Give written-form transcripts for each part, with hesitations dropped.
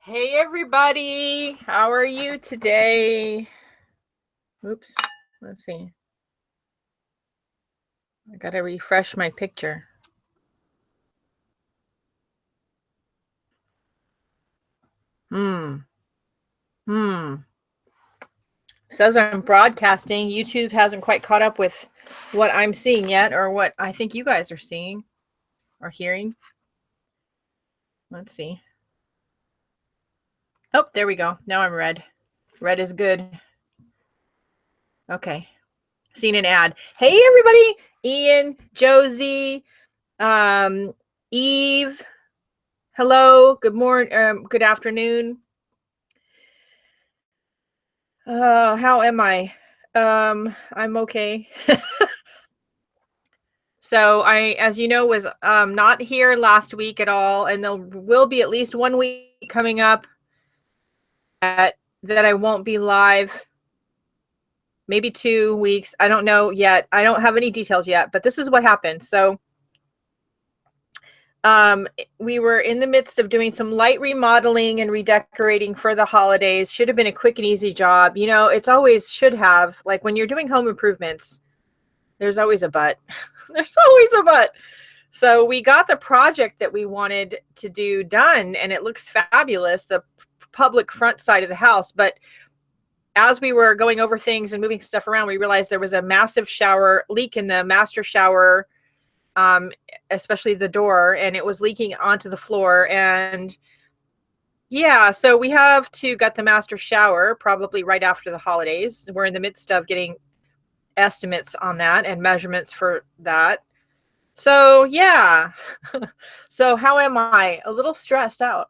Hey everybody, how are you today? Oops, let's see. I gotta refresh my picture. Says I'm broadcasting. YouTube hasn't quite caught up with what I'm seeing yet, or what I think you guys are seeing or hearing. Let's see. Oh, there we go. Now I'm red. Red is good. Okay. Seen an ad. Hey everybody, Ian, Josie, Eve. Hello, good morning, good afternoon. How am I? I'm okay. So I, as you know, was not here last week at all, and there will be at least 1 week coming up that I won't be live. Maybe 2 weeks. I don't know yet. I don't have any details yet, but this is what happened. So we were in the midst of doing some light remodeling and redecorating for the holidays. Should have been a quick and easy job. You know, it's always should have, like when you're doing home improvements, there's always a but. There's always a but. So we got the project that we wanted to do done, and it looks fabulous, the public front side of the house. But as we were going over things and moving stuff around, we realized there was a massive shower leak in the master shower, especially the door, and it was leaking onto the floor. And yeah, so we have to get the master shower probably right after the holidays. We're in the midst of getting estimates on that and measurements for that. So yeah. So how am I? A little stressed out.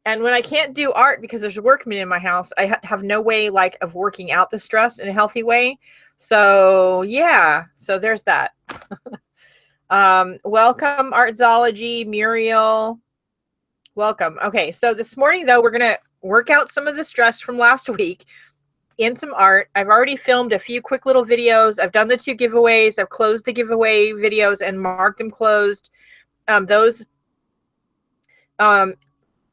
And when I can't do art because there's a workman in my house, I have no way like of working out the stress in a healthy way. So yeah, so there's that. Welcome, Artzology, Muriel. Welcome. Okay, so this morning though, we're gonna work out some of the stress from last week in some art. I've already filmed a few quick little videos. I've done the 2 giveaways. I've closed the giveaway videos and marked them closed. Those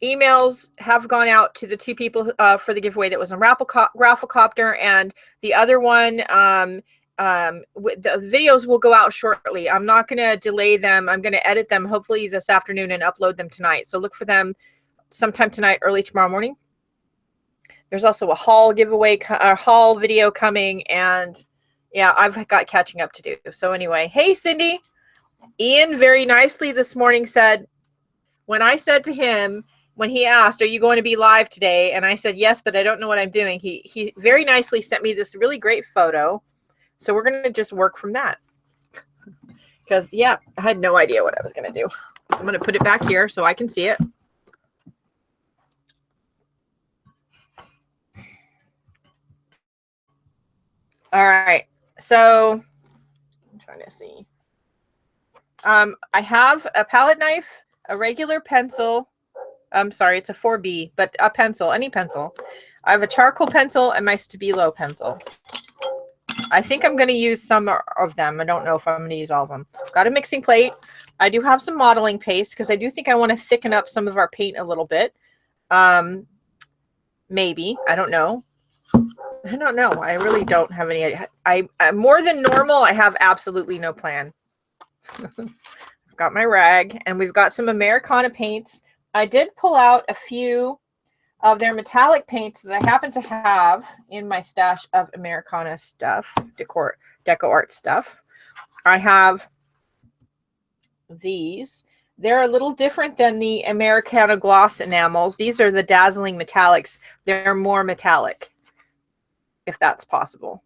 emails have gone out to the 2 people for the giveaway that was on Rafflecopter, and the other one, the videos will go out shortly. I'm not going to delay them. I'm going to edit them hopefully this afternoon and upload them tonight. So look for them sometime tonight, early tomorrow morning. There's also a haul giveaway, haul video coming, and yeah, I've got catching up to do. So anyway, hey Cindy. Ian very nicely this morning said, when I said to him, when he asked, are you going to be live today? And I said, yes, but I don't know what I'm doing. He very nicely sent me this really great photo. So we're going to just work from that. Because, yeah, I had no idea what I was going to do. So I'm going to put it back here so I can see it. All right. So I'm trying to see. I have a palette knife, a regular pencil. I'm sorry, it's a 4B, but a pencil, any pencil. I have a charcoal pencil and my Stabilo pencil. I think I'm going to use some of them. I don't know if I'm going to use all of them. Got a mixing plate. I do have some modeling paste because I do think I want to thicken up some of our paint a little bit. Maybe. I don't know. I don't know. I really don't have any idea. I more than normal, I have absolutely no plan. I've got my rag, and we've got some Americana paints. I did pull out a few of their metallic paints that I happen to have in my stash of Americana stuff, DecoArt stuff. I have these. They're a little different than the Americana gloss enamels. These are the dazzling metallics. They're more metallic, if that's possible.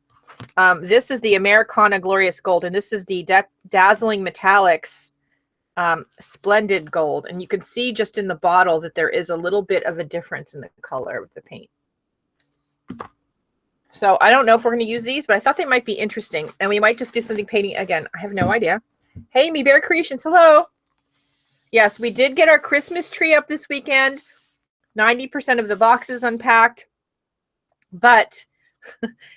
This is the Americana Glorious Gold, and this is the dazzling metallics splendid gold, and you can see just in the bottle that there is a little bit of a difference in the color of the paint. So I don't know if we're going to use these, but I thought they might be interesting, and we might just do something painting again. I have no idea. Hey, Me Bear Creations, hello. Yes, we did get our Christmas tree up this weekend. 90% of the boxes unpacked, but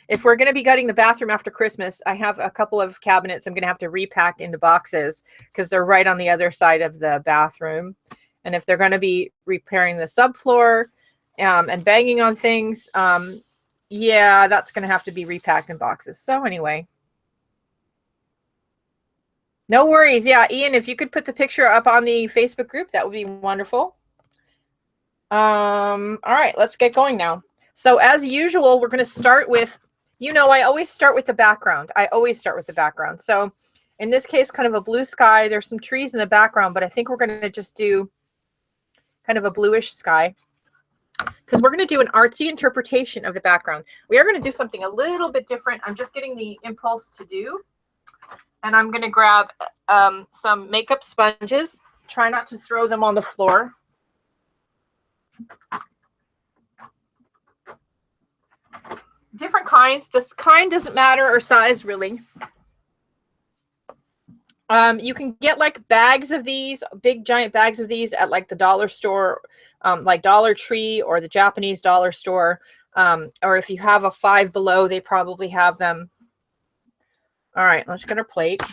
if we're going to be gutting the bathroom after Christmas, I have a couple of cabinets I'm going to have to repack into boxes because they're right on the other side of the bathroom. And if they're going to be repairing the subfloor and banging on things, yeah, that's going to have to be repacked in boxes. So anyway, no worries. Yeah, Ian, if you could put the picture up on the Facebook group, that would be wonderful. All right, let's get going now. So as usual, we're going to start with, I always start with the background. So in this case, kind of a blue sky. There's some trees in the background, but I think we're going to just do kind of a bluish sky because we're going to do an artsy interpretation of the background. We are going to do something a little bit different. I'm just getting the impulse to do. And I'm going to grab some makeup sponges. Try not to throw them on the floor. Different kinds. This kind doesn't matter, or size really. You can get like bags of these, big giant bags of these at like the dollar store, like Dollar Tree or the Japanese dollar store. Or if you have a Five Below, they probably have them. All right, let's get our plate.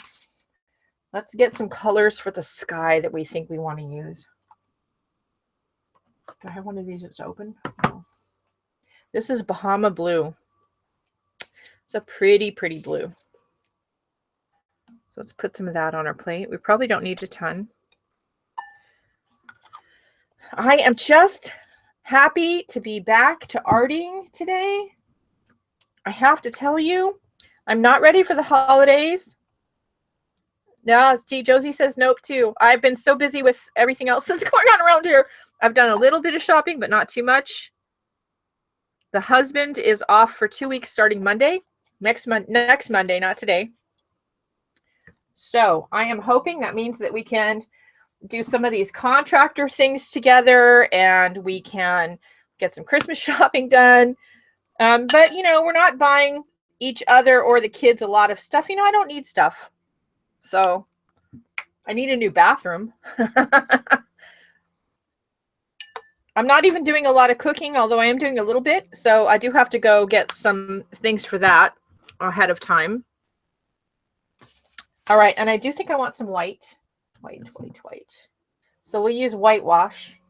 Let's get some colors for the sky that we think we want to use. Do I have one of these that's open? No. This is Bahama Blue. It's a pretty, pretty blue. So let's put some of that on our plate. We probably don't need a ton. I am just happy to be back to arting today. I have to tell you, I'm not ready for the holidays. No, gee, Josie says nope too. I've been so busy with everything else that's going on around here. I've done a little bit of shopping, but not too much. The husband is off for 2 weeks starting Monday. Next Monday, not today. So I am hoping that means that we can do some of these contractor things together and we can get some Christmas shopping done. But, we're not buying each other or the kids a lot of stuff. I don't need stuff. So I need a new bathroom. I'm not even doing a lot of cooking, although I am doing a little bit. So I do have to go get some things for that ahead of time. All right. And I do think I want some white. So we'll use whitewash.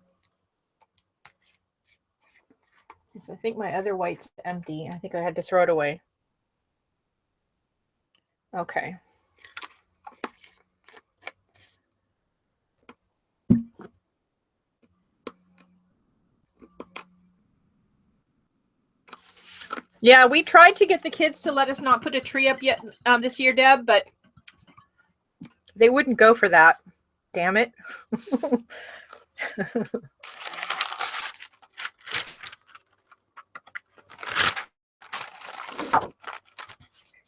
So I think my other white's empty. I think I had to throw it away. Okay. Yeah, we tried to get the kids to let us not put a tree up yet this year, Deb, but they wouldn't go for that. Damn it.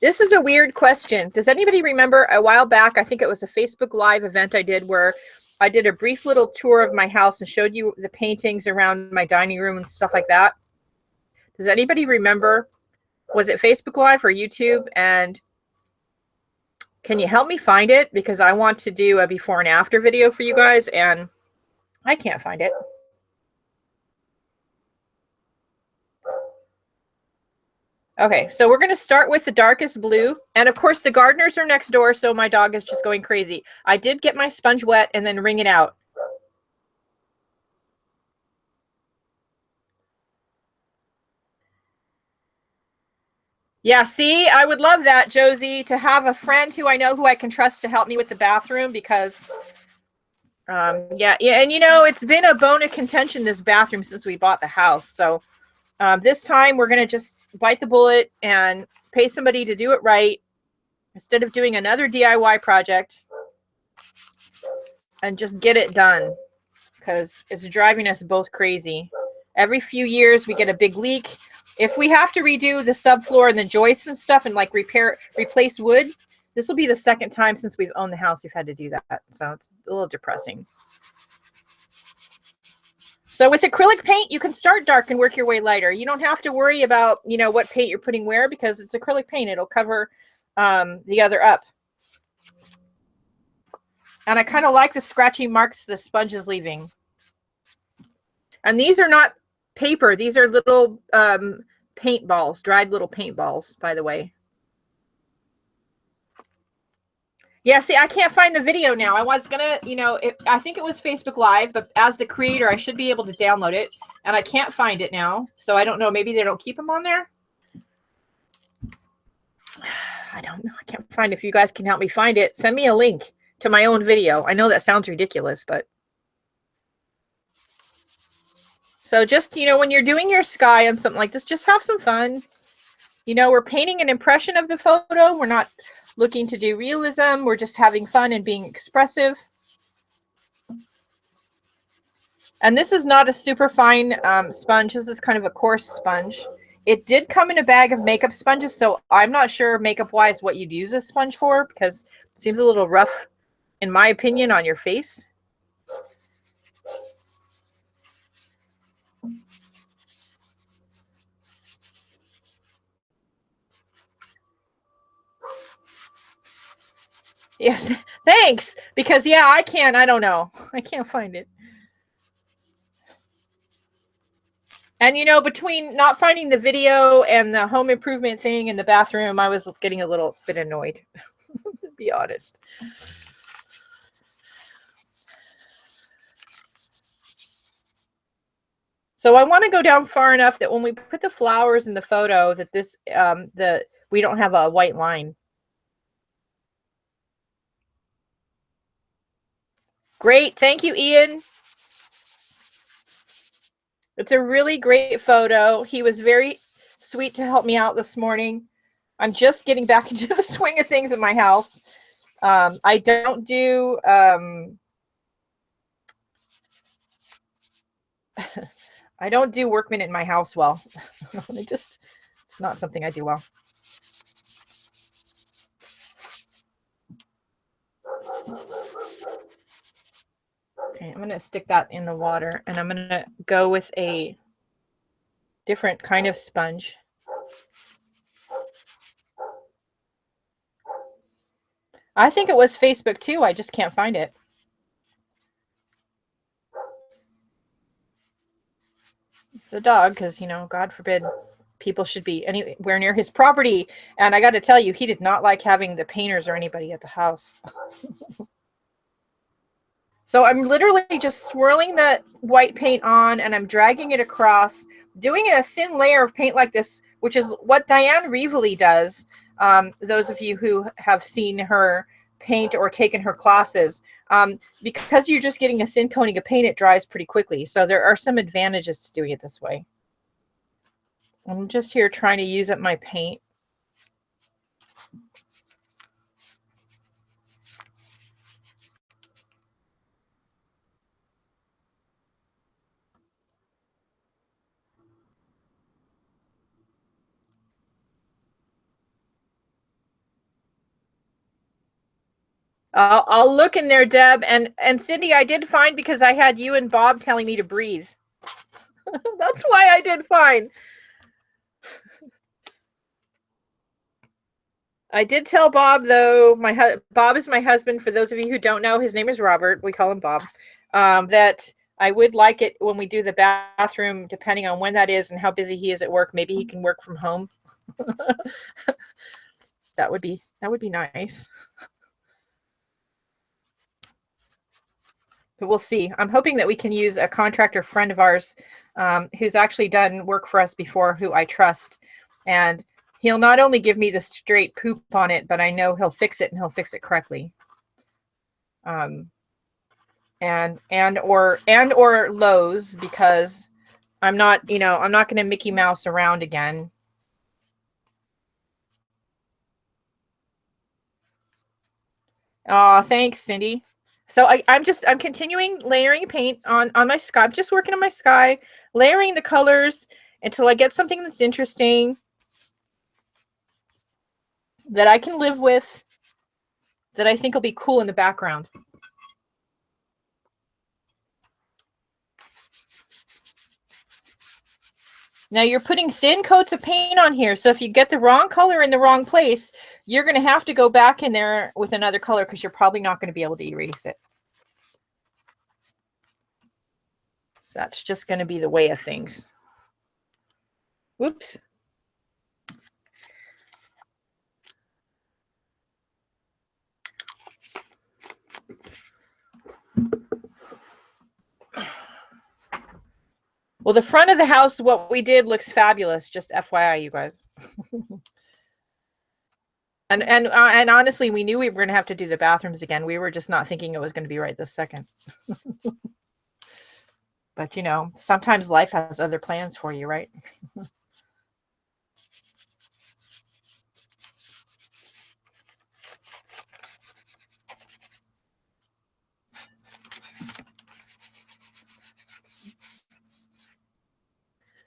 This is a weird question. Does anybody remember a while back, I think it was a Facebook Live event I did where I did a brief little tour of my house and showed you the paintings around my dining room and stuff like that? Does anybody remember? Was it Facebook Live or YouTube? And can you help me find it? Because I want to do a before and after video for you guys, and I can't find it. Okay, so we're going to start with the darkest blue. And of course, the gardeners are next door, so my dog is just going crazy. I did get my sponge wet and then wring it out. Yeah, see, I would love that, Josie, to have a friend who I know who I can trust to help me with the bathroom because, yeah, and it's been a bone of contention, this bathroom, since we bought the house. So this time we're going to just bite the bullet and pay somebody to do it right instead of doing another DIY project and just get it done because it's driving us both crazy. Every few years we get a big leak. If we have to redo the subfloor and the joists and stuff and like replace wood, this will be the second time since we've owned the house we've had to do that. So it's a little depressing. So with acrylic paint, you can start dark and work your way lighter. You don't have to worry about, what paint you're putting where because it's acrylic paint. It'll cover the other up. And I kind of like the scratchy marks the sponge is leaving. And these are not paper. These are little paintballs, dried little paintballs, by the way. Yeah, see, I can't find the video now. I was gonna, I think it was Facebook Live, but as the creator, I should be able to download it, and I can't find it now. So I don't know. Maybe they don't keep them on there. I don't know. I can't find it. If you guys can help me find it, send me a link to my own video. I know that sounds ridiculous, but. So just, when you're doing your sky and something like this, just have some fun. We're painting an impression of the photo. We're not looking to do realism. We're just having fun and being expressive. And this is not a super fine sponge. This is kind of a coarse sponge. It did come in a bag of makeup sponges, so I'm not sure makeup-wise what you'd use a sponge for, because it seems a little rough, in my opinion, on your face. Yes, thanks. Because, yeah, I don't know. I can't find it. And, between not finding the video and the home improvement thing in the bathroom, I was getting a little bit annoyed, to be honest. So I want to go down far enough that when we put the flowers in the photo, that this, we don't have a white line. Great. Thank you, Ian. It's a really great photo. He was very sweet to help me out this morning. I'm just getting back into the swing of things in my house. I don't do I don't do workmen in my house well. It's not something I do well. Okay, I'm going to stick that in the water, and I'm going to go with a different kind of sponge. I think it was Facebook too. I just can't find it. It's a dog, because, God forbid people should be anywhere near his property. And I got to tell you, he did not like having the painters or anybody at the house. So I'm literally just swirling the white paint on, and I'm dragging it across, doing a thin layer of paint like this, which is what Diane Reevely does. Those of you who have seen her paint or taken her classes, because you're just getting a thin coating of paint, it dries pretty quickly. So there are some advantages to doing it this way. I'm just here trying to use up my paint. I'll look in there, Deb. And Cindy, I did find, because I had you and Bob telling me to breathe. That's why I did fine. I did tell Bob, though, Bob is my husband. For those of you who don't know, his name is Robert. We call him Bob. That I would like it when we do the bathroom, depending on when that is and how busy he is at work. Maybe he can work from home. That would be nice. But we'll see. I'm hoping that we can use a contractor friend of ours who's actually done work for us before, who I trust. And he'll not only give me the straight poop on it, but I know he'll fix it, and he'll fix it correctly. And or Lowe's, because I'm not going to Mickey Mouse around again. Oh, thanks, Cindy. So I'm continuing layering paint on my sky. I'm just working on my sky, layering the colors until I get something that's interesting, that I can live with, that I think will be cool in the background. Now you're putting thin coats of paint on here. So if you get the wrong color in the wrong place, you're going to have to go back in there with another color, because you're probably not going to be able to erase it. So that's just going to be the way of things. Whoops. Well, the front of the house, what we did looks fabulous. Just FYI, you guys. And honestly, we knew we were going to have to do the bathrooms again. We were just not thinking it was going to be right this second. But, you know, sometimes life has other plans for you, right?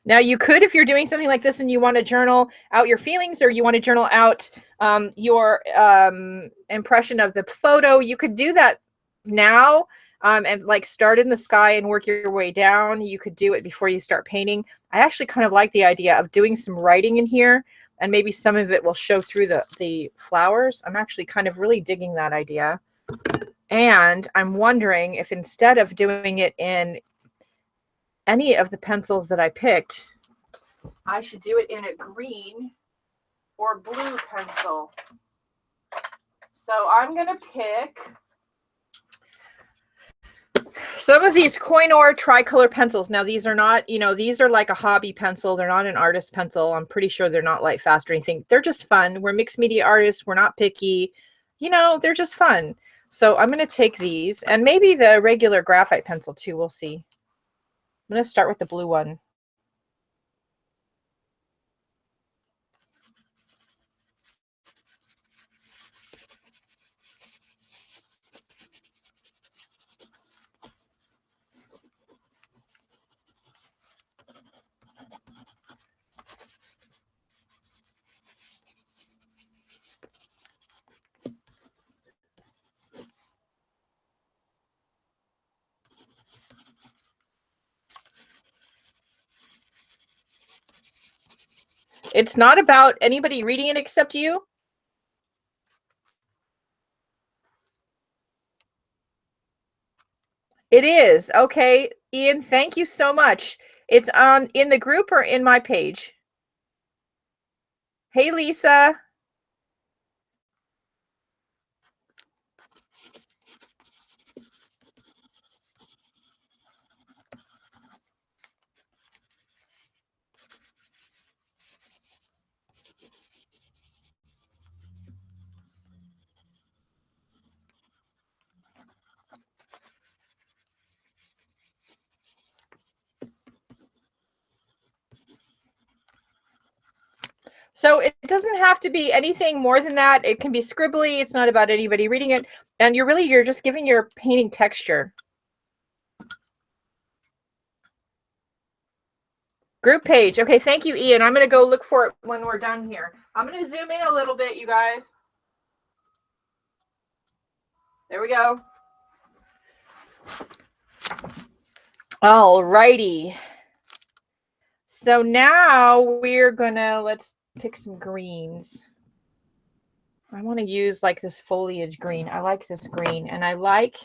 Now, you could, if you're doing something like this and you want to journal out your feelings, or you want to journal out your impression of the photo, you could do that now, and like start in the sky and work your way down. You could do it before you start painting. I actually kind of like the idea of doing some writing in here, and maybe some of it will show through the flowers. I'm actually kind of really digging that idea. And I'm wondering if instead of doing it in any of the pencils that I picked, I should do it in a green or blue pencil. So I'm going to pick some of these Koinor tricolor pencils. Now, these are not, you know, these are like a hobby pencil. They're not an artist pencil. I'm pretty sure they're not light fast or anything. They're just fun. We're mixed media artists. We're not picky. You know, they're just fun. So I'm going to take these, and maybe the regular graphite pencil too. We'll see. I'm going to start with the blue one. It's not about anybody reading it except you. It is. Okay, Ian, thank you so much. It's on in the group or in my page? Hey, Lisa. So it doesn't have to be anything more than that. It can be scribbly. It's not about anybody reading it. And you're just giving your painting texture. Group page. Okay, thank you, Ian. I'm going to go look for it when we're done here. I'm going to zoom in a little bit, you guys. There we go. All righty. So now we're going to, let's pick some greens. I want to use like this foliage green. I like this green, and I like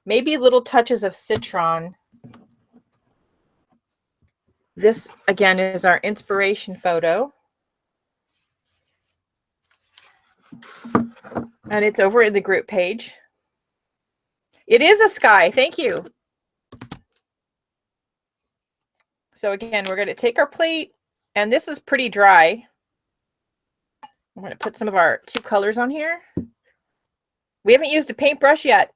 maybe little touches of citron. This, again, is our inspiration photo. And it's over in the group page. It is a sky. Thank you. So again, we're going to take our plate, and this is pretty dry. I'm going to put some of our two colors on here. We haven't used a paintbrush yet.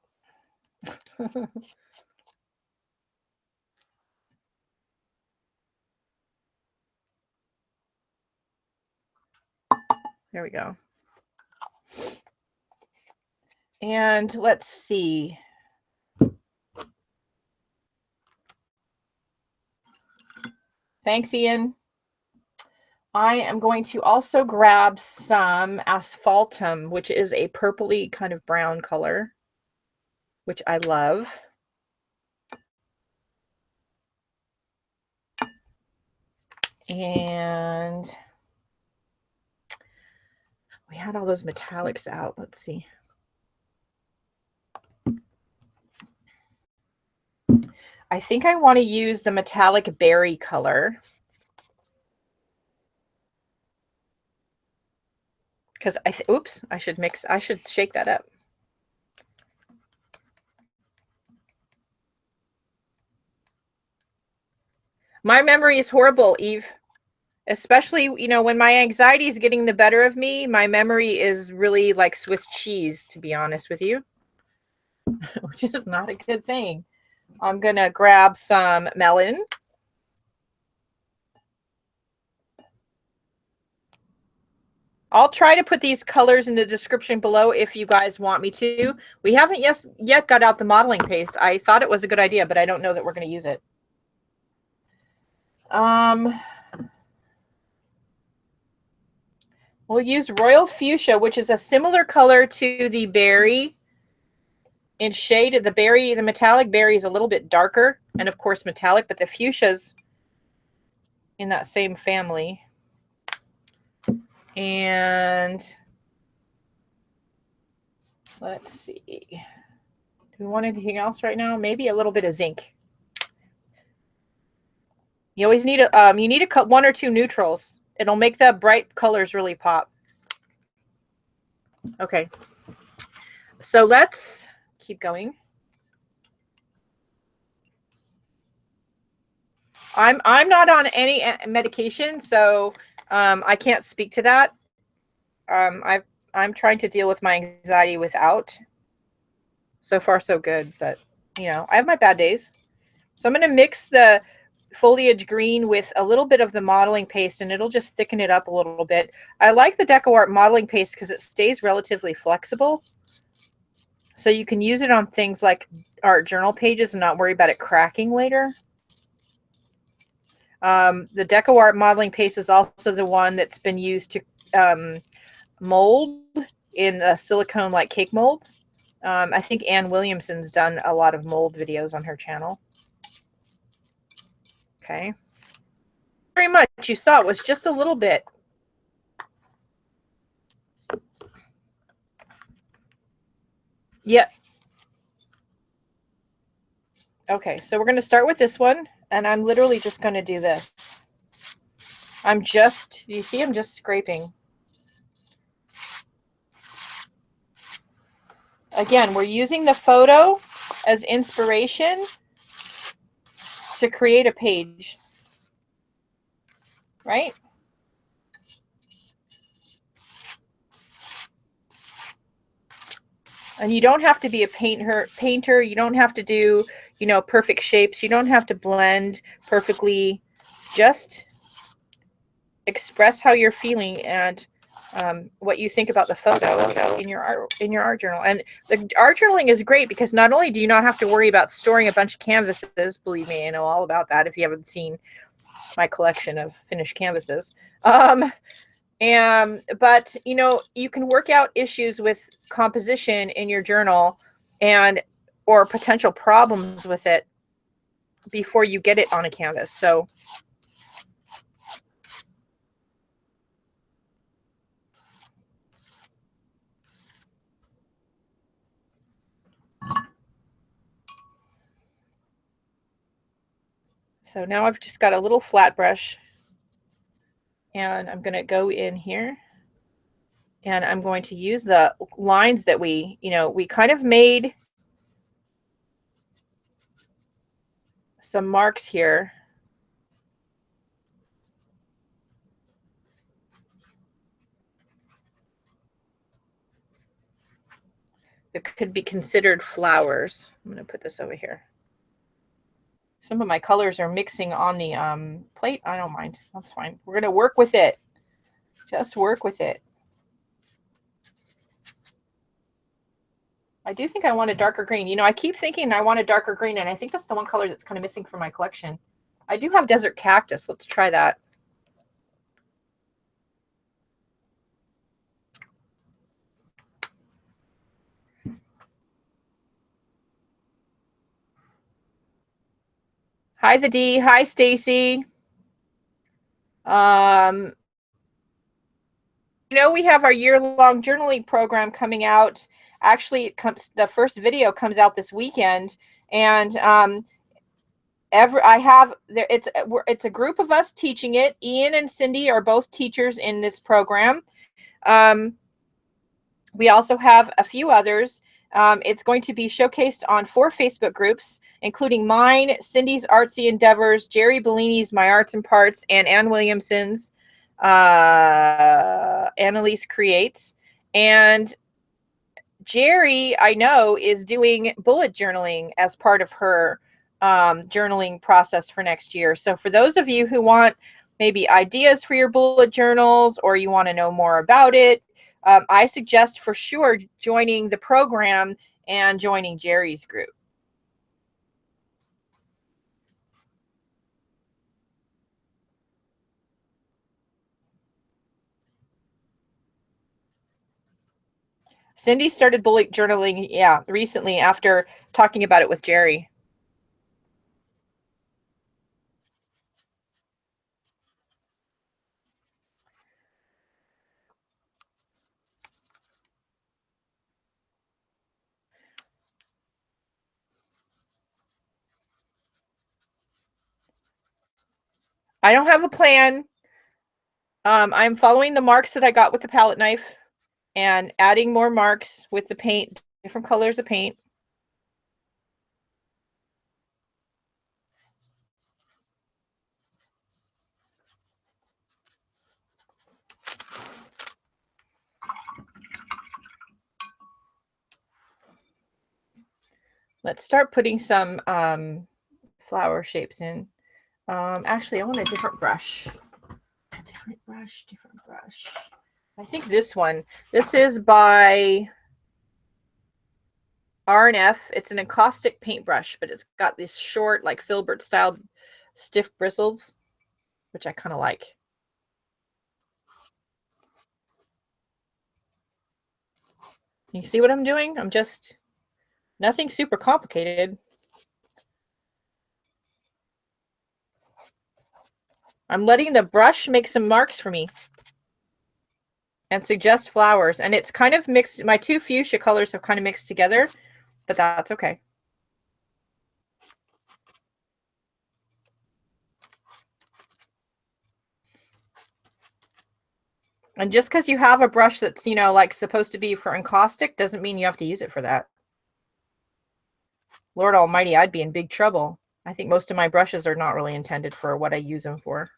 There we go. And let's see. Thanks, Ian. I am going to also grab some asphaltum, which is a purpley kind of brown color, which I love. And we had all those metallics out. Let's see. I think I want to use the metallic berry color, because oops, I should shake that up. My memory is horrible, Eve. Especially, you know, when my anxiety is getting the better of me, my memory is really like Swiss cheese, to be honest with you, which is not a good thing. I'm going to grab some melon. I'll try to put these colors in the description below if you guys want me to. We haven't yet got out the modeling paste. I thought it was a good idea, but I don't know that we're going to use it. We'll use Royal Fuchsia, which is a similar color to the berry in shade. The berry, the metallic berry is a little bit darker and of course metallic, but the fuchsia's in that same family. And let's see. Do we want anything else right now? Maybe a little bit of zinc. You always need a you need to cut 1 or 2 neutrals. It'll make the bright colors really pop. Okay. So let's keep going. I'm not on any medication, so I can't speak to that. I'm trying to deal with my anxiety without. So far, so good, but you know, I have my bad days. So I'm going to mix the foliage green with a little bit of the modeling paste, and it'll just thicken it up a little bit. I like the DecoArt modeling paste because it stays relatively flexible. So you can use it on things like art journal pages and not worry about it cracking later. The DecoArt modeling paste is also the one that's been used to mold in silicone like cake molds. I think Ann Williamson's done a lot of mold videos on her channel. Okay. Very much. You saw it was just a little bit. Yep. Okay, so we're going to start with this one, and I'm literally just going to do this. You see, I'm just scraping. Again, we're using the photo as inspiration to create a page, right? And you don't have to be a painter. You don't have to do, you know, perfect shapes. You don't have to blend perfectly. Just express how you're feeling and what you think about the photo in your art journal. And the art journaling is great because not only do you not have to worry about storing a bunch of canvases, believe me, I know all about that if you haven't seen my collection of finished canvases. But you know, you can work out issues with composition in your journal or potential problems with it before you get it on a canvas. So now I've just got a little flat brush, and I'm going to go in here, and I'm going to use the lines that we kind of made some marks here. That could be considered flowers. I'm going to put this over here. Some of my colors are mixing on the plate. I don't mind. That's fine. We're going to work with it. Just work with it. I do think I want a darker green. You know, I keep thinking I want a darker green, and I think that's the one color that's kind of missing from my collection. I do have desert cactus. Let's try that. Hi, the D. Hi, Stacy. You know, we have our year-long journaling program coming out. Actually, the first video comes out this weekend, and it's a group of us teaching it. Ian and Cindy are both teachers in this program. We also have a few others It's going to be showcased on 4 Facebook groups, including mine, Cindy's Artsy Endeavors, Jerry Bellini's My Arts and Parts, and Ann Williamson's Annalise Creates. And Jerry, I know, is doing bullet journaling as part of her journaling process for next year. So for those of you who want maybe ideas for your bullet journals, or you want to know more about it, I suggest for sure joining the program and joining Jerry's group. Cindy started bullet journaling, yeah, recently after talking about it with Jerry. I don't have a plan. I'm following the marks that I got with the palette knife and adding more marks with the paint, different colors of paint. Let's start putting some flower shapes in. Actually, I want a different brush. Different brush. I think this one. This is by R&F. It's an encaustic paintbrush, but it's got these short, like filbert style stiff bristles, which I kind of like. You see what I'm doing? I'm just nothing super complicated. I'm letting the brush make some marks for me and suggest flowers. And it's kind of mixed. My 2 fuchsia colors have kind of mixed together, but that's okay. And just because you have a brush that's, you know, like supposed to be for encaustic doesn't mean you have to use it for that. Lord Almighty, I'd be in big trouble. I think most of my brushes are not really intended for what I use them for.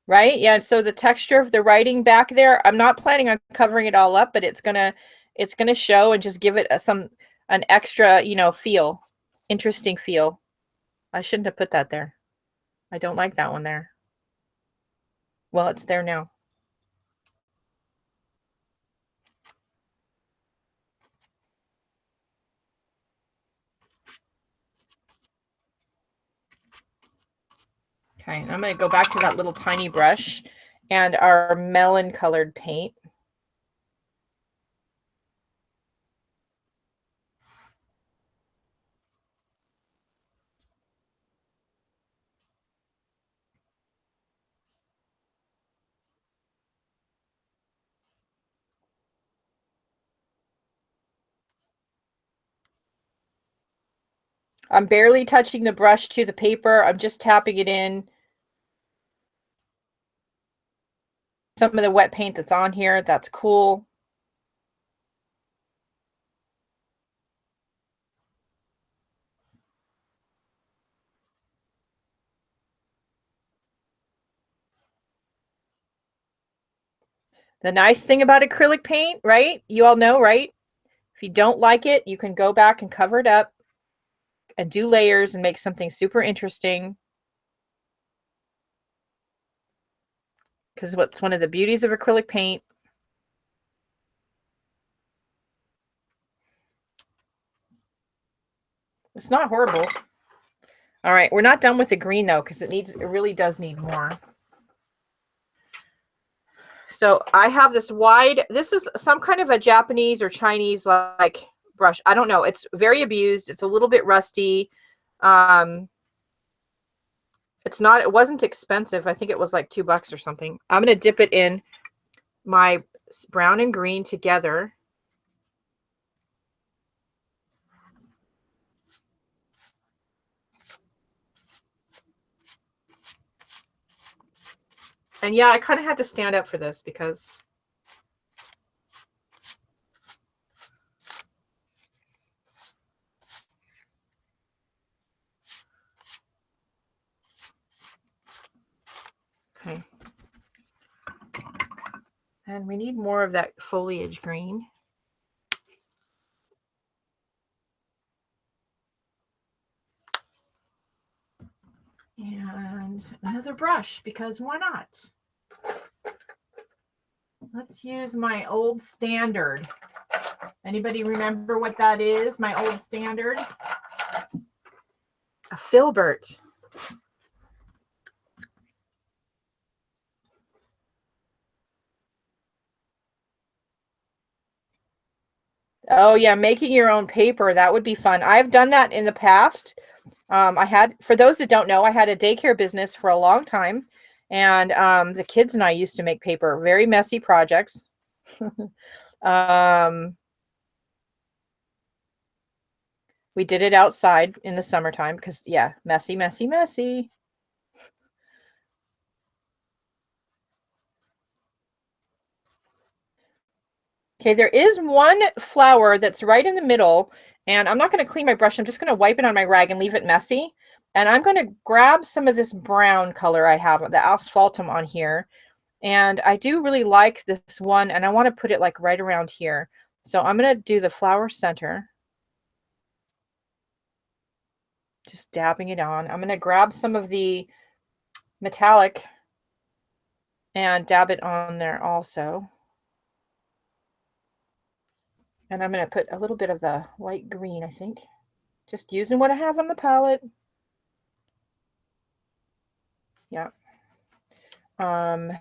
Right? Yeah. So the texture of the writing back there, I'm not planning on covering it all up, but it's gonna show and just give it an extra, you know, feel, interesting feel. I shouldn't have put that there. I don't like that one there. Well, it's there now. Okay, I'm going to go back to that little tiny brush and our melon colored paint. I'm barely touching the brush to the paper. I'm just tapping it in. Some of the wet paint that's on here, that's cool. The nice thing about acrylic paint, right? You all know, right? If you don't like it, you can go back and cover it up and do layers and make something super interesting. Because what's one of the beauties of acrylic paint? It's not horrible. All right, we're not done with the green though, because it really does need more. So I have this wide, this is some kind of a Japanese or Chinese like brush. I don't know. It's very abused. It's a little bit rusty. It wasn't expensive. I think it was like $2 or something. I'm going to dip it in my brown and green together. And yeah, I kind of had to stand up for this because okay. And we need more of that foliage green. And another brush, because why not? Let's use my old standard. Anybody remember what that is? My old standard? A filbert. Oh yeah, making your own paper, that would be fun. I've done that in the past. I had, for those that don't know, I had a daycare business for a long time, and the kids and I used to make paper, very messy projects. We did it outside in the summertime because, yeah, messy, messy, messy. Okay, there is one flower that's right in the middle, and I'm not going to clean my brush. I'm just going to wipe it on my rag and leave it messy. And I'm going to grab some of this brown color I have, the asphaltum on here. And I do really like this one, and I want to put it like right around here. So I'm going to do the flower center. Just dabbing it on. I'm going to grab some of the metallic and dab it on there also. And I'm going to put a little bit of the light green, I think. Just using what I have on the palette. Yeah. I'm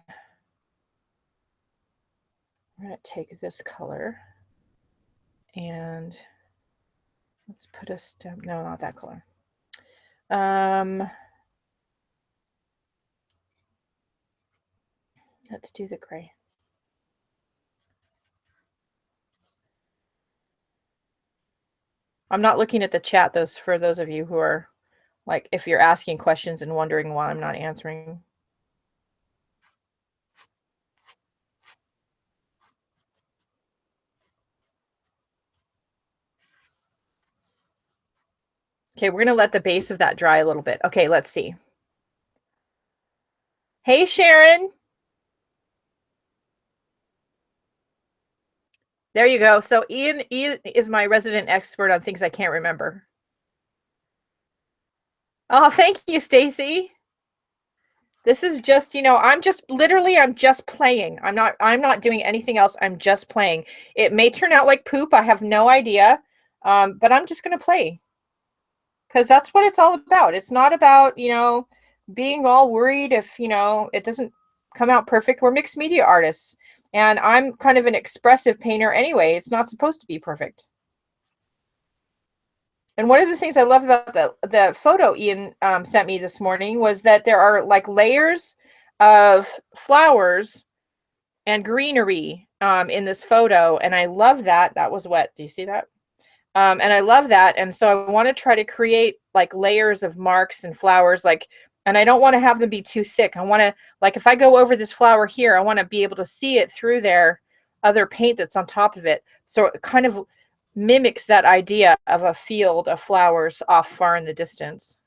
going to take this color and let's put a stem. No, not that color. Let's do the gray. I'm not looking at the chat, for those of you who are like, if you're asking questions and wondering why I'm not answering. Okay, we're going to let the base of that dry a little bit. Okay, let's see. Hey, Sharon. There you go. So Ian is my resident expert on things I can't remember. Oh, thank you, Stacy. This is just, I'm just playing. I'm not doing anything else. I'm just playing. It may turn out like poop. I have no idea. But I'm just going to play. Because that's what it's all about. It's not about, being all worried if, it doesn't come out perfect. We're mixed media artists. And I'm kind of an expressive painter anyway. It's not supposed to be perfect. And one of the things I love about the photo Ian sent me this morning was that there are like layers of flowers and greenery in this photo. And I love that. That was wet. Do you see that? And I love that. And so I want to try to create like layers of marks and flowers, and I don't want to have them be too thick. I want to, like, if I go over this flower here, I want to be able to see it through their other paint that's on top of it. So it kind of mimics that idea of a field of flowers off far in the distance.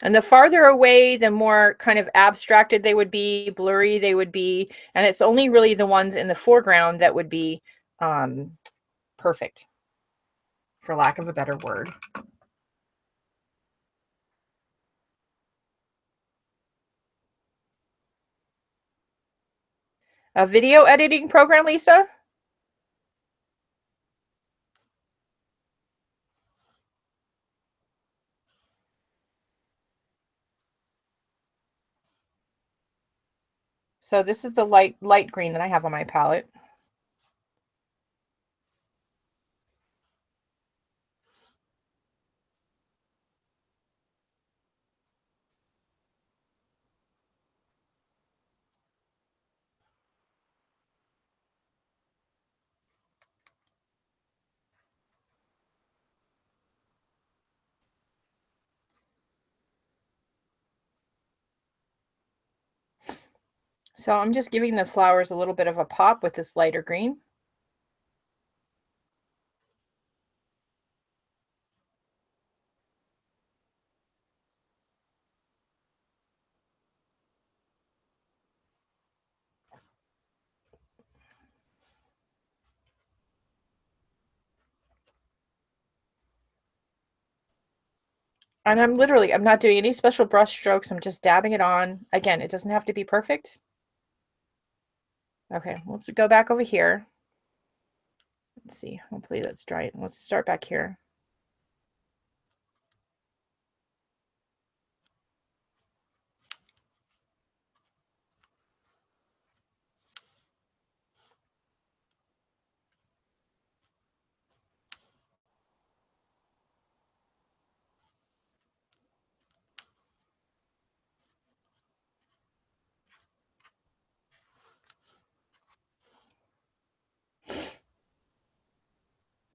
And the farther away, the more kind of abstracted they would be, blurry they would be. And it's only really the ones in the foreground that would be perfect, for lack of a better word. A video editing program, Lisa? So this is the light green that I have on my palette. So I'm just giving the flowers a little bit of a pop with this lighter green. And I'm not doing any special brush strokes. I'm just dabbing it on. Again, it doesn't have to be perfect. Okay, let's go back over here. Let's see, hopefully that's dry. Let's start back here.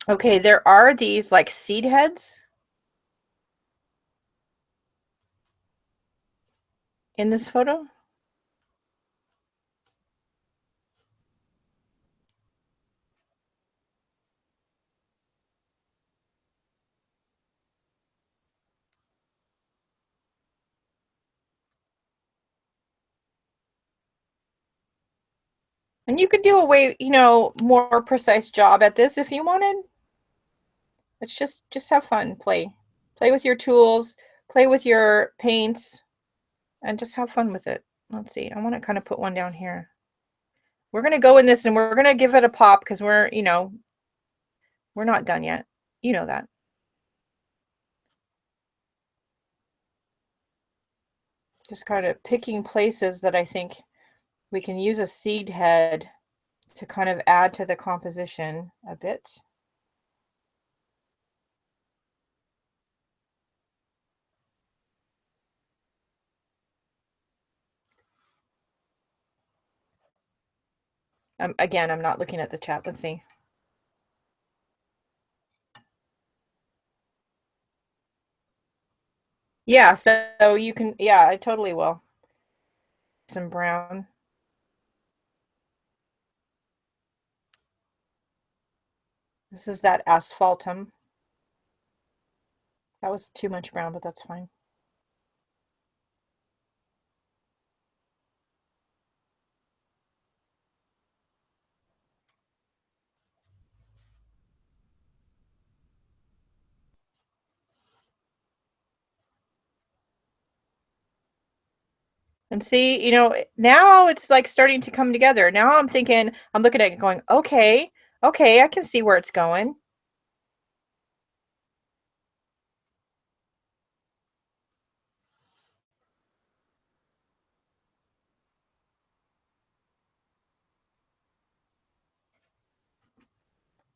Okay, there are these like seed heads in this photo. And you could do a way, more precise job at this if you wanted. It's just have fun, play with your tools, play with your paints, and just have fun with it. Let's see, I want to kind of put one down here. We're going to go in this and we're going to give it a pop because we're not done yet. You know that. Just kind of picking places that I think we can use a seed head to kind of add to the composition a bit. Again, I'm not looking at the chat. Let's see. Yeah, so you can, yeah, I totally will. Some brown. This is that asphaltum. That was too much brown, but that's fine. And see, now it's like starting to come together. Now I'm thinking, I'm looking at it going, okay, I can see where it's going.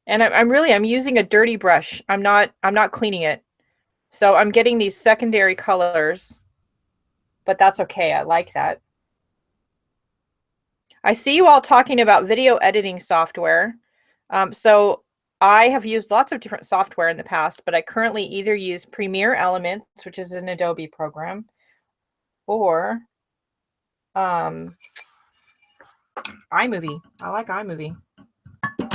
And I'm using a dirty brush. I'm not cleaning it. So I'm getting these secondary colors, but that's okay. I like that. I see you all talking about video editing software. So I have used lots of different software in the past, but I currently either use Premiere Elements, which is an Adobe program, or iMovie. I like iMovie.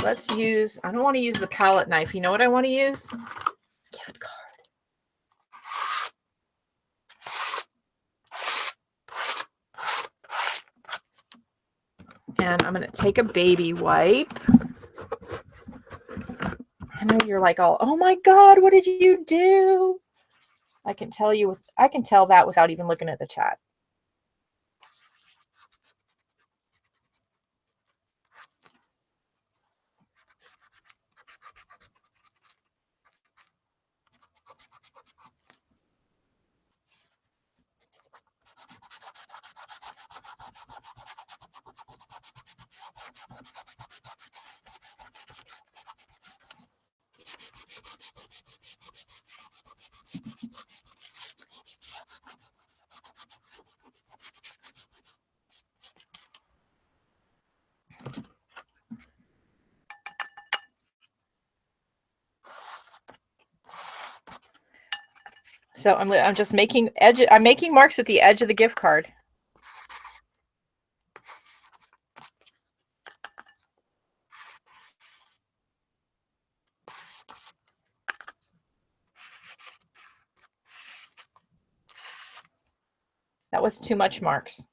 Let's use, I don't want to use the palette knife. You know what I want to use? Gift card. And I'm going to take a baby wipe. I know you're like all, oh my God, what did you do? I can tell that without even looking at the chat. So I'm just making marks with the edge of the gift card. was too much marks.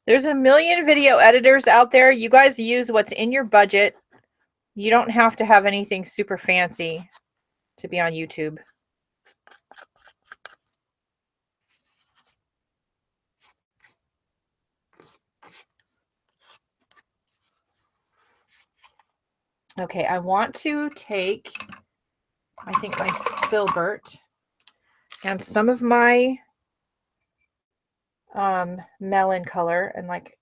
There's a million video editors out there. You guys use what's in your budget. You don't have to have anything super fancy to be on YouTube. Okay, I want to take, I think, my filbert and some of my melon color, and like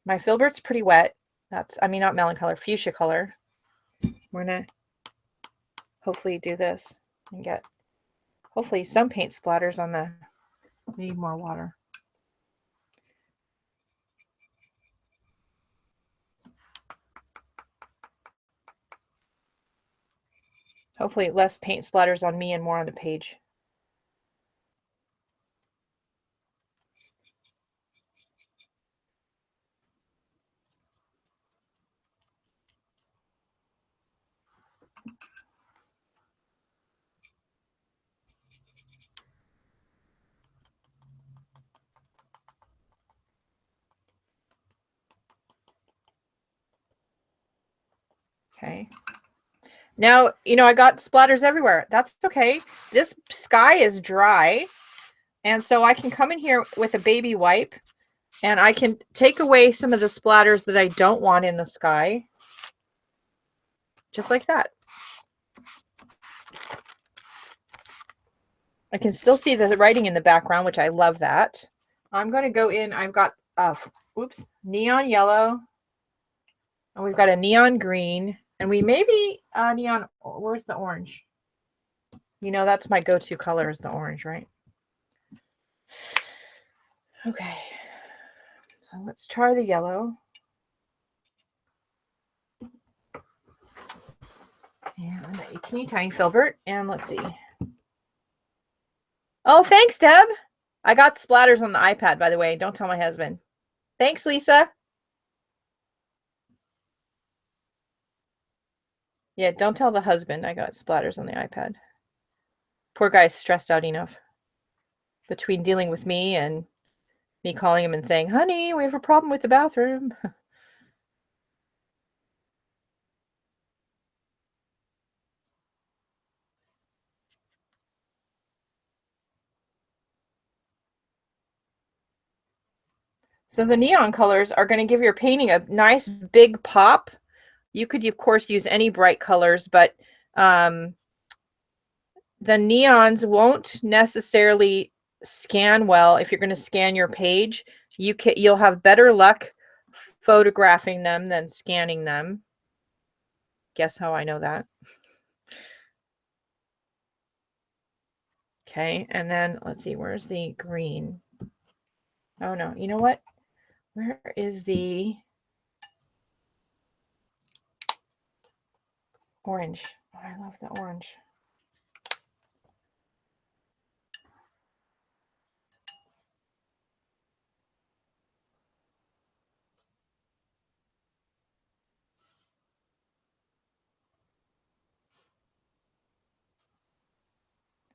my filbert's pretty wet. That's, I mean, not melon color, fuchsia color. We're gonna hopefully do this and get hopefully some paint splatters on the, we need more water. Hopefully less paint splatters on me and more on the page. Okay. Now, you know, I got splatters everywhere. That's okay. This sky is dry. And so I can come in here with a baby wipe and I can take away some of the splatters that I don't want in the sky. Just like that. I can still see the writing in the background, which I love that. I'm going to go in. I've got, oops, neon yellow. And we've got a neon green. And we maybe neon, where's the orange? You know, that's my go-to color is the orange, right? Okay. So let's try the yellow. And a teeny tiny filbert. And let's see. Oh, thanks, Deb. I got splatters on the iPad, by the way. Don't tell my husband. Thanks, Lisa. Yeah, don't tell the husband I got splatters on the iPad. Poor guy's stressed out enough between dealing with me and me calling him and saying, honey, we have a problem with the bathroom. So the neon colors are going to give your painting a nice big pop. You could, of course, use any bright colors, but the neons won't necessarily scan well. If you're going to scan your page, you'll have better luck photographing them than scanning them. Guess how I know that? Okay, and then let's see, where's the green? Oh no, you know what? Where is the orange? Oh, I love the orange.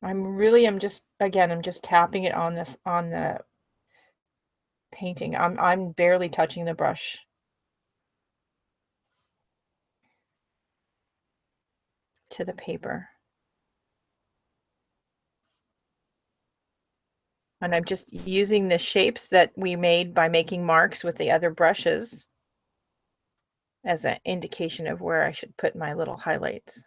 I'm just tapping it on the painting. I'm barely touching the brush. To the paper. And I'm just using the shapes that we made by making marks with the other brushes as an indication of where I should put my little highlights.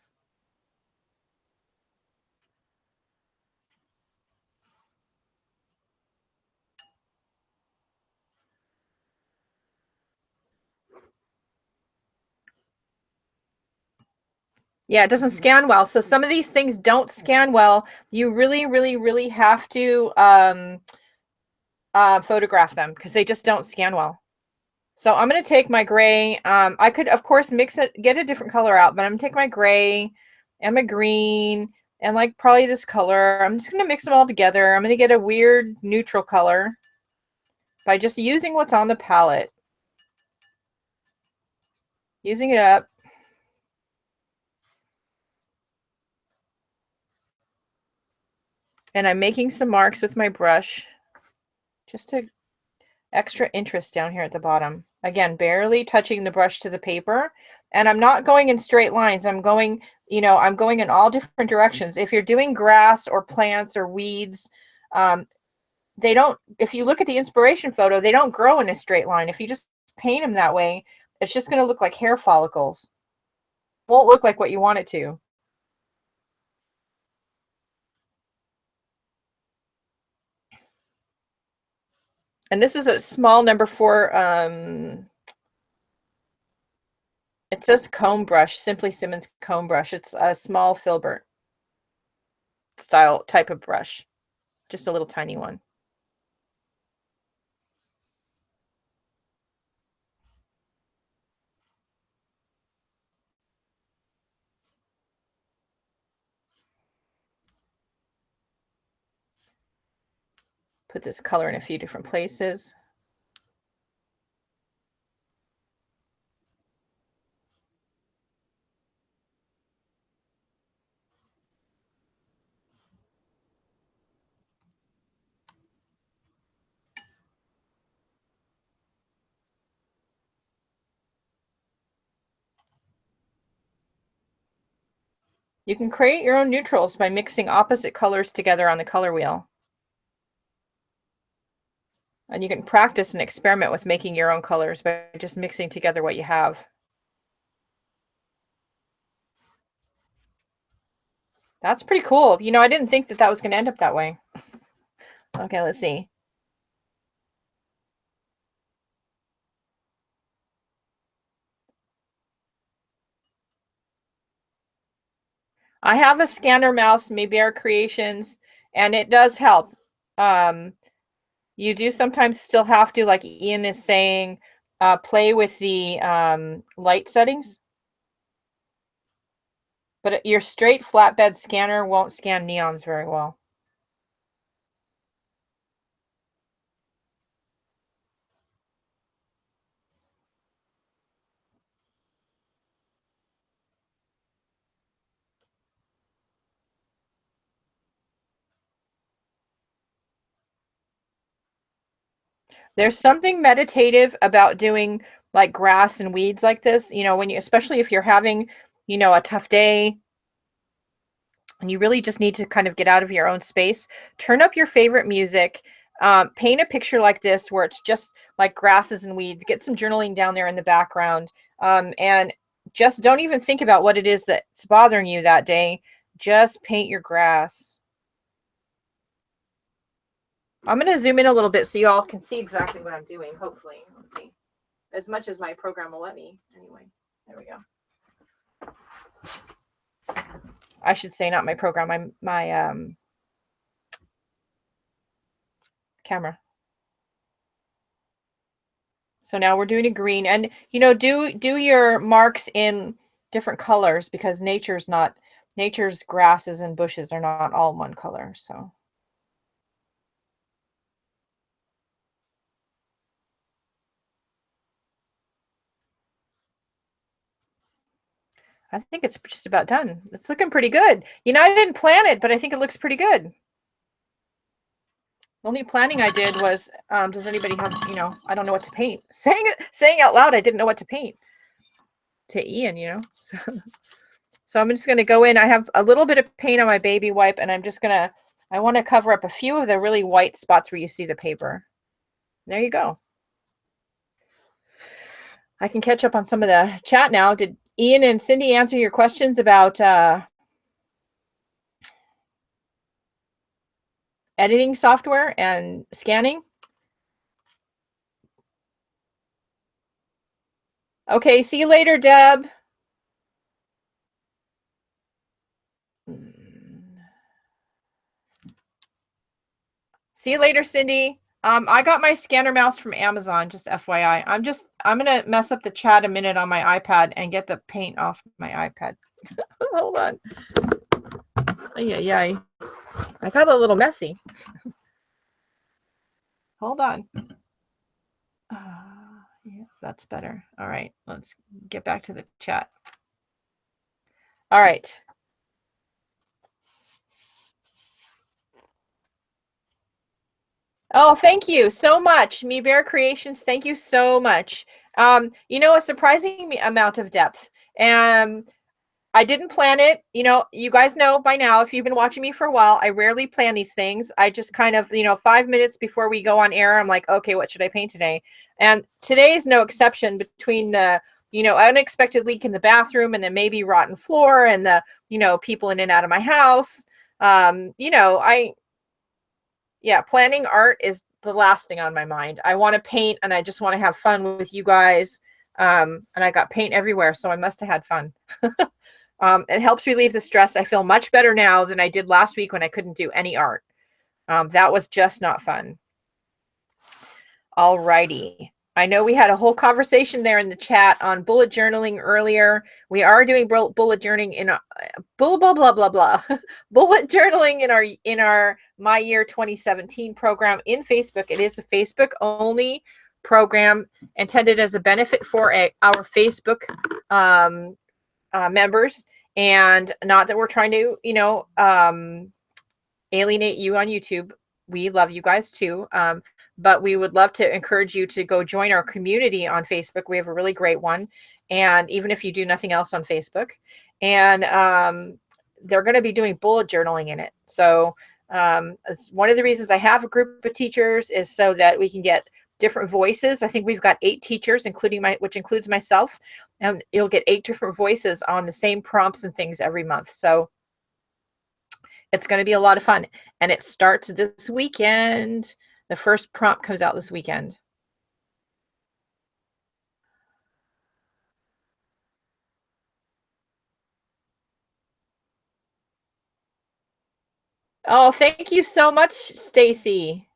Yeah, it doesn't scan well. So some of these things don't scan well. You really, really, really have to photograph them because they just don't scan well. So I'm going to take my gray. I could, of course, mix it, get a different color out, but I'm going to take my gray and my green and like probably this color. I'm just going to mix them all together. I'm going to get a weird neutral color by just using what's on the palette. Using it up. And I'm making some marks with my brush just to extra interest down here at the bottom. Again, barely touching the brush to the paper. And I'm not going in straight lines. I'm going, you know, I'm going in all different directions. If you're doing grass or plants or weeds, they don't, if you look at the inspiration photo, they don't grow in a straight line. If you just paint them that way, it's just going to look like hair follicles. It won't look like what you want it to. And this is a small number 4, it says comb brush, Simply Simmons comb brush. It's a small filbert style type of brush, just a little tiny one. Put this color in a few different places. You can create your own neutrals by mixing opposite colors together on the color wheel. And you can practice and experiment with making your own colors by just mixing together what you have. That's pretty cool. You know, I didn't think that that was going to end up that way. Okay, let's see. I have a scanner mouse, maybe our creations, and it does help. You do sometimes still have to, like Ian is saying, play with the light settings. But your straight flatbed scanner won't scan neons very well. There's something meditative about doing like grass and weeds like this, you know, when you, especially if you're having, you know, a tough day and you really just need to kind of get out of your own space. Turn up your favorite music, paint a picture like this where it's just like grasses and weeds, get some journaling down there in the background, and just don't even think about what it is that's bothering you that day. Just paint your grass. I'm going to zoom in a little bit so you all can see exactly what I'm doing, hopefully. Let's see. As much as my program will let me. Anyway, there we go. I should say not my program, my camera. So now we're doing a green, and you know, do your marks in different colors because nature's grasses and bushes are not all one color. So I think it's just about done. It's looking pretty good. You know, I didn't plan it, but I think it looks pretty good. The only planning I did was, does anybody have, you know, I don't know what to paint. Saying out loud, I didn't know what to paint. To Ian, you know. So I'm just going to go in. I have a little bit of paint on my baby wipe, and I'm just going to, I want to cover up a few of the really white spots where you see the paper. There you go. I can catch up on some of the chat now. Did Ian and Cindy answer your questions about editing software and scanning? Okay, see you later, Deb. See you later, Cindy. I got my scanner mouse from Amazon, just FYI. I'm gonna mess up the chat a minute on my iPad and get the paint off my iPad. Hold on. Yeah. I got a little messy. Hold on. Yeah, that's better. All right, let's get back to the chat. All right. Oh, thank you so much, Me Bear Creations. Thank you so much. You know, a surprising amount of depth. And I didn't plan it. You know, you guys know by now, if you've been watching me for a while, I rarely plan these things. I just kind of, 5 minutes before we go on air, I'm like, okay, what should I paint today? And today is no exception between the, unexpected leak in the bathroom and then maybe rotten floor and the, people in and out of my house. Planning art is the last thing on my mind. I want to paint and I just want to have fun with you guys. And I got paint everywhere, so I must have had fun. It helps relieve the stress. I feel much better now than I did last week when I couldn't do any art. That was just not fun. All righty. I know we had a whole conversation there in the chat on bullet journaling earlier. We are doing bullet journaling in blah blah blah blah blah. Bullet journaling in our My Year 2017 program in Facebook. It is a Facebook only program intended as a benefit for our Facebook members, and not that we're trying to alienate you on YouTube. We love you guys too. But we would love to encourage you to go join our community on Facebook. We have a really great one. And even if you do nothing else on Facebook, and they're going to be doing bullet journaling in it. So it's one of the reasons I have a group of teachers is so that we can get different voices. I think we've got 8 teachers, which includes myself. And you'll get 8 different voices on the same prompts and things every month. So it's going to be a lot of fun. And it starts this weekend. The first prompt comes out this weekend. Oh, thank you so much, Stacy.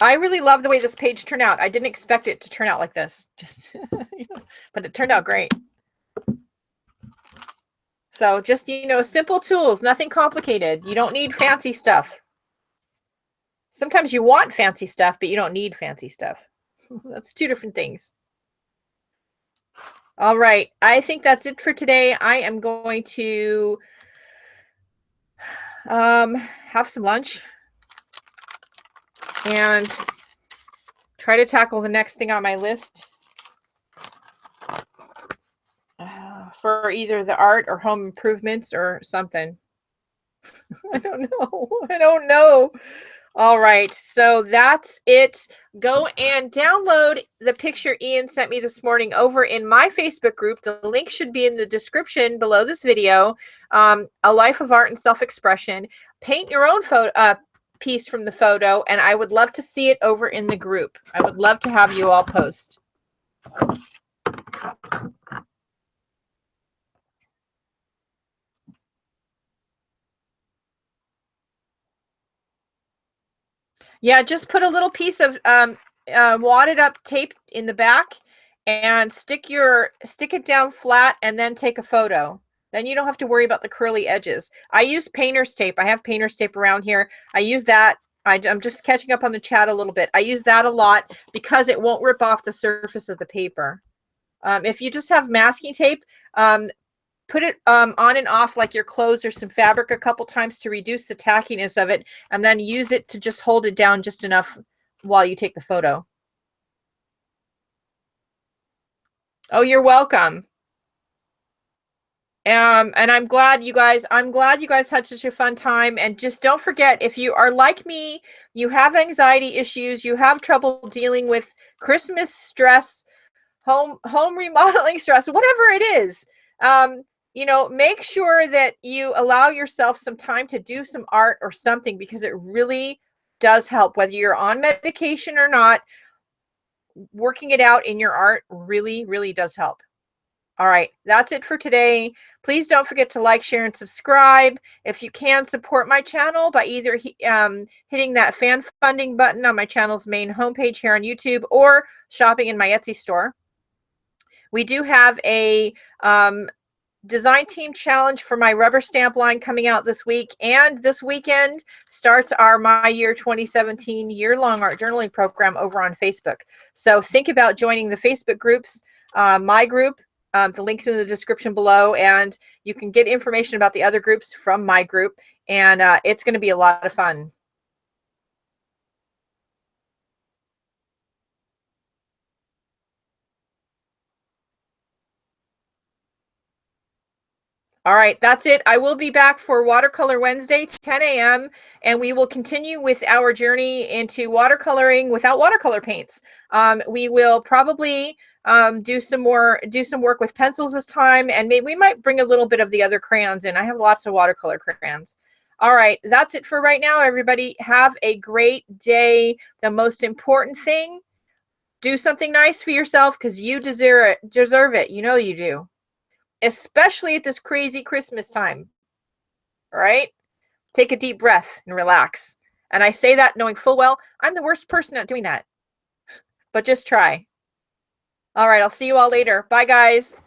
I really love the way this page turned out. I didn't expect it to turn out like this, but it turned out great. So just, simple tools, nothing complicated. You don't need fancy stuff. Sometimes you want fancy stuff, but you don't need fancy stuff. That's 2 different things. All right. I think that's it for today. I am going to have some lunch and try to tackle the next thing on my list for either the art or home improvements or something. I don't know. All right, so that's it. Go and download the picture Ian sent me this morning over in my Facebook group. The link should be in the description below this video. A Life of Art and Self-Expression. Paint your own piece from the photo, and I would love to see it over in the group. I would love to have you all post. Yeah, just put a little piece of wadded up tape in the back and stick it down flat and then take a photo. Then you don't have to worry about the curly edges. I use painter's tape. I have painter's tape around here. I use that. I'm just catching up on the chat a little bit. I use that a lot because it won't rip off the surface of the paper. If you just have masking tape, put it on and off like your clothes or some fabric a couple times to reduce the tackiness of it, and then use it to just hold it down just enough while you take the photo. Oh, you're welcome. And I'm glad you guys had such a fun time. And just don't forget, if you are like me, you have anxiety issues, you have trouble dealing with Christmas stress, home remodeling stress, whatever it is, make sure that you allow yourself some time to do some art or something, because it really does help. Whether you're on medication or not, working it out in your art really, really does help. All right, that's it for today. Please don't forget to like, share, and subscribe. If you can, support my channel by either hitting that fan funding button on my channel's main homepage here on YouTube, or shopping in my Etsy store. We do have a design team challenge for my rubber stamp line coming out this week. And this weekend starts our My Year 2017 year-long art journaling program over on Facebook. So think about joining the Facebook groups, my group, the link's in the description below, and you can get information about the other groups from my group. And it's going to be a lot of fun. All right, that's it. I will be back for Watercolor Wednesday, 10 a.m., and we will continue with our journey into watercoloring without watercolor paints. We will probably do some work with pencils this time, and maybe we might bring a little bit of the other crayons in. I have lots of watercolor crayons. All right, that's it for right now, everybody. Have a great day. The most important thing, do something nice for yourself because you deserve it. You know you do. Especially at this crazy Christmas time. All right? Take a deep breath and relax. And I say that knowing full well I'm the worst person at doing that. But just try. All right, I'll see you all later. Bye, guys.